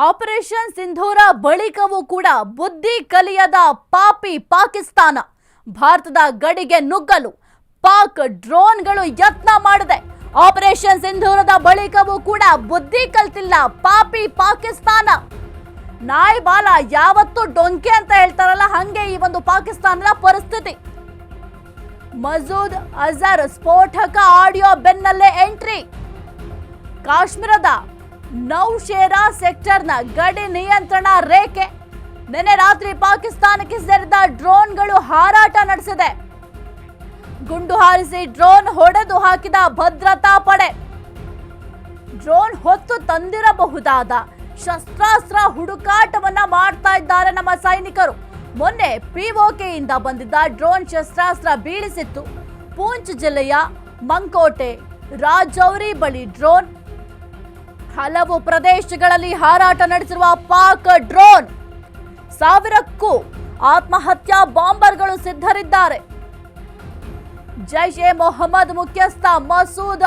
Operation ಸಿಂಧೂರ ಬಳಿಕವೂ ಕೂಡ ಬುದ್ಧಿ ಕಲಿಯದ ಪಾಪಿ ಪಾಕಿಸ್ತಾನ ಭಾರತದ ಗಡಿಗೆ ನುಗ್ಗಲು ಪಾಕ್ ಡ್ರೋನ್ಗಳು ಯತ್ನ ಮಾಡಿದೆ. ಆಪರೇಷನ್ ಸಿಂಧೂರದ ಬಳಿಕವೂ ಕೂಡ ಬುದ್ಧಿ ಕಲ್ತಿಲ್ಲ ಪಾಪಿ ಪಾಕಿಸ್ತಾನ. ನಾಯಿ ಬಾಲ ಯಾವತ್ತೂ ಡೊಂಕೆ ಅಂತ ಹೇಳ್ತಾರಲ್ಲ, ಹಂಗೆ ಈ ಒಂದು ಪಾಕಿಸ್ತಾನದ ಪರಿಸ್ಥಿತಿ. ಮಸೂದ್ ಅಜರ್ ಸ್ಫೋಟಕ ಆಡಿಯೋ ಬೆನ್ನಲ್ಲೇ ಎಂಟ್ರಿ. ಕಾಶ್ಮೀರದ ನೌಶೇರಾ ಸೆಕ್ಟರ್ನ ಗಡಿ ನಿಯಂತ್ರಣ ರೇಖೆ ನಿನ್ನೆ ರಾತ್ರಿ ಪಾಕಿಸ್ತಾನಕ್ಕೆ ಸೇರಿದ ಡ್ರೋನ್ಗಳು ಹಾರಾಟ ನಡೆಸಿದೆ. ಗುಂಡು ಹಾರಿಸಿ ಡ್ರೋನ್ ಹೊಡೆದು ಹಾಕಿದ ಭದ್ರತಾ ಪಡೆ. ಡ್ರೋನ್ ಹೊತ್ತು ತಂದಿರಬಹುದಾದ ಶಸ್ತ್ರಾಸ್ತ್ರ ಹುಡುಕಾಟವನ್ನ ಮಾಡ್ತಾ ಇದ್ದಾರೆ ನಮ್ಮ ಸೈನಿಕರು. ಮೊನ್ನೆ ಪಿಒಕೆಯಿಂದ ಬಂದಿದ್ದ ಡ್ರೋನ್ ಶಸ್ತ್ರಾಸ್ತ್ರ ಬೀಳಿಸಿತ್ತು. ಪೂಂಚ್ ಜಿಲ್ಲೆಯ ಮಂಕೋಟೆ ರಾಜೌರಿ ಬಳಿ ಡ್ರೋನ್. ಹಲವು ಪ್ರದೇಶಗಳಲ್ಲಿ ಹಾರಾಟ ನಡೆಸಿರುವ ಪಾಕ್ ಡ್ರೋನ್. 1000ಕ್ಕೂ ಆತ್ಮಹತ್ಯಾ ಬಾಂಬರ್ಗಳು ಸಿದ್ಧರಿದ್ದಾರೆ. ಜೈಷ್ ಎ ಮೊಹಮ್ಮದ್ ಮುಖ್ಯಸ್ಥ ಮಸೂದ್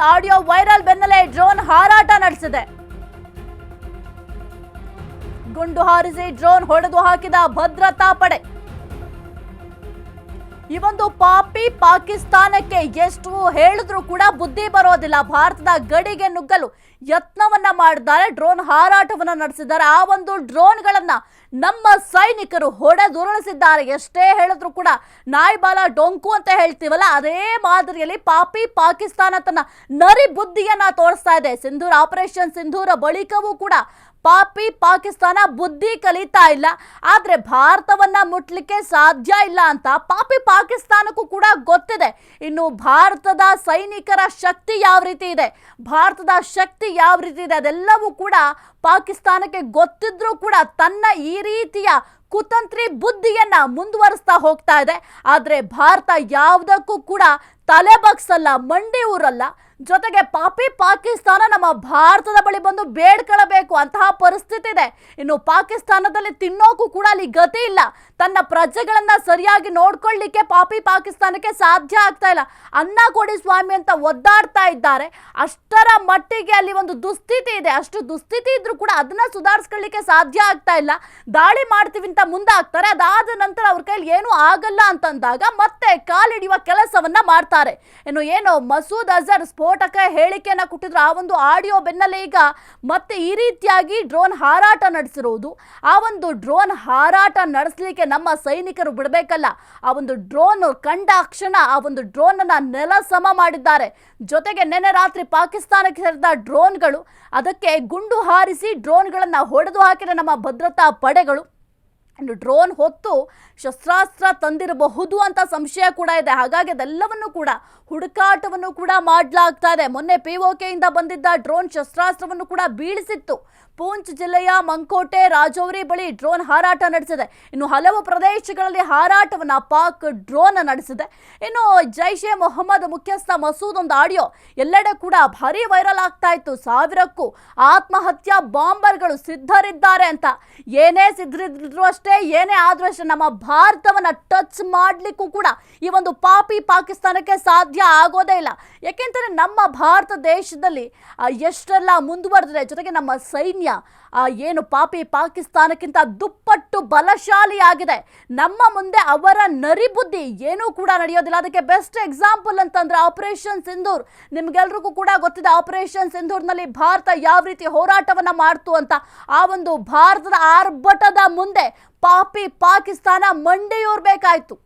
ಆಡಿಯೋ ವೈರಲ್ ಬೆನ್ನಲ್ಲೇ ಡ್ರೋನ್ ಹಾರಾಟ ನಡೆಸಿದೆ. ಗುಂಡು ಹಾರಿಸಿ ಡ್ರೋನ್ ಹೊಡೆದು ಹಾಕಿದ ಭದ್ರತಾ ಪಡೆ. ಈ ಒಂದು ಪಾಪಿ ಪಾಕಿಸ್ತಾನಕ್ಕೆ ಎಷ್ಟು ಹೇಳಿದ್ರೂ ಕೂಡ ಬುದ್ಧಿ ಬರೋದಿಲ್ಲ. ಭಾರತದ ಗಡಿಗೆ ನುಗ್ಗಲು ಯತ್ನವನ್ನ ಮಾಡಿದ್ದಾರೆ, ಡ್ರೋನ್ ಹಾರಾಟವನ್ನ ನಡೆಸಿದ್ದಾರೆ. ಆ ಒಂದು ಡ್ರೋನ್ಗಳನ್ನ ನಮ್ಮ ಸೈನಿಕರು ಹೊಡೆದುರುಳಿಸಿದ್ದಾರೆ. ಎಷ್ಟೇ ಹೇಳಿದ್ರು ಕೂಡ ನಾಯಿ ಬಾಲ ಡೊಂಕು ಅಂತ ಹೇಳ್ತೀವಲ್ಲ, ಅದೇ ಮಾದರಿಯಲ್ಲಿ ಪಾಪಿ ಪಾಕಿಸ್ತಾನ ತನ್ನ ನರಿ ಬುದ್ಧಿಯನ್ನ ತೋರಿಸ್ತಾ ಇದೆ. ಆಪರೇಷನ್ ಸಿಂಧೂರ ಬಳಿಕವೂ ಕೂಡ ಪಾಪಿ ಪಾಕಿಸ್ತಾನ ಬುದ್ಧಿ ಕಲಿತಾ ಇಲ್ಲ. ಆದ್ರೆ ಭಾರತವನ್ನ ಮುಟ್ಲಿಕ್ಕೆ ಸಾಧ್ಯ ಇಲ್ಲ ಅಂತ ಪಾಪಿ ಪಾಕಿಸ್ತಾನಕ್ಕೂ ಕೂಡ ಗೊತ್ತಿದೆ. ಇನ್ನು ಭಾರತದ ಸೈನಿಕರ ಶಕ್ತಿ ಯಾವ ರೀತಿ ಇದೆ, ಭಾರತದ ಶಕ್ತಿ ಯಾವ ರೀತಿ ಇದೆ ಅದೆಲ್ಲವೂ ಕೂಡ ಪಾಕಿಸ್ತಾನಕ್ಕೆ ಗೊತ್ತಿದ್ರೂ ಕೂಡ ತನ್ನ ಈ ರೀತಿಯ ಕುತಂತ್ರಿ ಬುದ್ಧಿಯನ್ನ ಮುಂದುವರಿಸ್ತಾ ಹೋಗ್ತಾ ಇದೆ. ಆದ್ರೆ ಭಾರತ ಯಾವುದಕ್ಕೂ ಕೂಡ ತಲೆ ಬಗ್ಸಲ್ಲ, ಮಂಡಿ ಊರಲ್ಲ. ಜೊತೆಗೆ ಪಾಪಿ ಪಾಕಿಸ್ತಾನ ನಮ್ಮ ಭಾರತದ ಬಳಿ ಬಂದು ಬೇಡ್ಕೊಳ್ಳಬೇಕು ಅಂತಹ ಪರಿಸ್ಥಿತಿ ಇದೆ. ಇನ್ನು ಪಾಕಿಸ್ತಾನದಲ್ಲಿ ತಿನ್ನೋಕು ಕೂಡ ಅಲ್ಲಿ ಗತಿ ಇಲ್ಲ. ತನ್ನ ಪ್ರಜೆಗಳನ್ನ ಸರಿಯಾಗಿ ನೋಡ್ಕೊಳ್ಳಿಕ್ಕೆ ಪಾಪಿ ಪಾಕಿಸ್ತಾನಕ್ಕೆ ಸಾಧ್ಯ ಆಗ್ತಾ ಇಲ್ಲ. ಅನ್ನ ಕೊಡಿ ಸ್ವಾಮಿ ಅಂತ ಒದ್ದಾಡ್ತಾ ಇದ್ದಾರೆ. ಅಷ್ಟರ ಮಟ್ಟಿಗೆ ಅಲ್ಲಿ ಒಂದು ದುಸ್ಥಿತಿ ಇದೆ. ಅಷ್ಟು ದುಸ್ಥಿತಿ ಇದ್ರೂ ಕೂಡ ಅದನ್ನ ಸುಧಾರಿಸ್ಕೊಳ್ಳಿಕ್ಕೆ ಸಾಧ್ಯ ಆಗ್ತಾ ಇಲ್ಲ. ದಾಳಿ ಮಾಡ್ತೀವಿ ಅಂತ ಮುಂದಾಗ್ತಾರೆ, ಅದಾದ ನಂತರ ಅವ್ರ ಕೈಲಿ ಏನೂ ಆಗಲ್ಲ ಅಂತಂದಾಗ ಮತ್ತೆ ಕಾಲಿಡಿಯುವ ಕೆಲಸವನ್ನ ಮಾಡ್ತಾರೆ. ಇನ್ನು ಏನು ಮಸೂದ್ ಅಜರ್ ಸ್ಫೋಟಕ ಹೇಳಿಕೆಯನ್ನ ಕೊಟ್ಟಿದ್ರು, ಆ ಒಂದು ಆಡಿಯೋ ಬೆನ್ನಲ್ಲೇ ಈಗ ಮತ್ತೆ ಈ ರೀತಿಯಾಗಿ ಡ್ರೋನ್ ಹಾರಾಟ ನಡೆಸಿರುವುದು. ಆ ಒಂದು ಡ್ರೋನ್ ಹಾರಾಟ ನಡೆಸಲಿಕ್ಕೆ ನಮ್ಮ ಸೈನಿಕರು ಬಿಡಬೇಕಲ್ಲ. ಆ ಒಂದು ಡ್ರೋನ್ ಕಂಡ ಕ್ಷಣ ಆ ಒಂದು ಡ್ರೋನ್ ಅನ್ನ ನೆಲ ಸಮ ಮಾಡಿದ್ದಾರೆ. ಜೊತೆಗೆ ನಿನ್ನೆ ರಾತ್ರಿ ಪಾಕಿಸ್ತಾನಕ್ಕೆ ಸೇರಿದ ಡ್ರೋನ್ಗಳು, ಅದಕ್ಕೆ ಗುಂಡು ಹಾರಿಸಿ ಡ್ರೋನ್ಗಳನ್ನ ಹೊಡೆದು ಹಾಕಿದ ನಮ್ಮ ಭದ್ರತಾ ಪಡೆಗಳು. ಇನ್ನು ಡ್ರೋನ್ ಹೊತ್ತು ಶಸ್ತ್ರಾಸ್ತ್ರ ತಂದಿರಬಹುದು ಅಂತ ಸಂಶಯ ಕೂಡ ಇದೆ. ಹಾಗಾಗಿ ಅದೆಲ್ಲವನ್ನು ಕೂಡ ಹುಡುಕಾಟವನ್ನು ಕೂಡ ಮಾಡಲಾಗ್ತಾ ಇದೆ. ಮೊನ್ನೆ ಪಿಒಕೆಯಿಂದ ಬಂದಿದ್ದ ಡ್ರೋನ್ ಶಸ್ತ್ರಾಸ್ತ್ರವನ್ನು ಕೂಡ ಬೀಳಿಸಿತ್ತು. ಪೂಂಚ್ ಜಿಲ್ಲೆಯ ಮಂಕೋಟೆ ರಾಜೌರಿ ಬಳಿ ಡ್ರೋನ್ ಹಾರಾಟ ನಡೆಸಿದೆ. ಇನ್ನು ಹಲವು ಪ್ರದೇಶಗಳಲ್ಲಿ ಹಾರಾಟವನ್ನ ಪಾಕ್ ಡ್ರೋನ್ ನಡೆಸಿದೆ. ಇನ್ನು ಜೈಷ್ ಎ ಮೊಹಮ್ಮದ್ ಮುಖ್ಯಸ್ಥ ಮಸೂದ್ ಒಂದು ಆಡಿಯೋ ಎಲ್ಲೆಡೆ ಕೂಡ ಭಾರಿ ವೈರಲ್ ಆಗ್ತಾ ಇತ್ತು. 1000ಕ್ಕೂ ಆತ್ಮಹತ್ಯಾ ಬಾಂಬರ್ಗಳು ಸಿದ್ಧರಿದ್ದಾರೆ ಅಂತ. ಏನೇ ಸಿದ್ಧರಿದ್ರು ಅಷ್ಟೇ, ಏನೇ ಆದ್ರೂ ಅಷ್ಟೇ, ನಮ್ಮ ಭಾರತವನ್ನ ಟಚ್ ಮಾಡ್ಲಿಕ್ಕೂ ಕೂಡ ಈ ಒಂದು ಪಾಪಿ ಪಾಕಿಸ್ತಾನಕ್ಕೆ ಸಾಧ್ಯ ಆಗೋದೇ ಇಲ್ಲ. ಯಾಕೆಂದ್ರೆ ನಮ್ಮ ಭಾರತ ದೇಶದಲ್ಲಿ ಎಷ್ಟೆಲ್ಲ ಮುಂದುವರೆದಿದೆ. ಜೊತೆಗೆ ನಮ್ಮ ಸೈನ್ಯ ಏನು ಪಾಪಿ ಪಾಕಿಸ್ತಾನಕ್ಕಿಂತ ದುಪ್ಪಟ್ಟು ಬಲಶಾಲಿ ಆಗಿದೆ. ನಮ್ಮ ಮುಂದೆ ಅವರ ನರಿ ಬುದ್ಧಿ ಏನೂ ಕೂಡ ನಡೆಯೋದಿಲ್ಲ. ಅದಕ್ಕೆ ಬೆಸ್ಟ್ ಎಕ್ಸಾಂಪಲ್ ಅಂತಂದ್ರೆ ಆಪರೇಷನ್ ಸಿಂಧೂರ್. ನಿಮ್ಗೆಲ್ರಿಗೂ ಕೂಡ ಗೊತ್ತಿದೆ ಆಪರೇಷನ್ ಸಿಂಧೂರ್ನಲ್ಲಿ ಭಾರತ ಯಾವ ರೀತಿ ಹೋರಾಟವನ್ನ ಮಾಡ್ತು ಅಂತ. ಆ ಒಂದು ಭಾರತದ ಆರ್ಭಟದ ಮುಂದೆ ಪಾಪಿ ಪಾಕಿಸ್ತಾನ ಮಂಡಿಯೂರ್ಬೇಕಾಯ್ತು.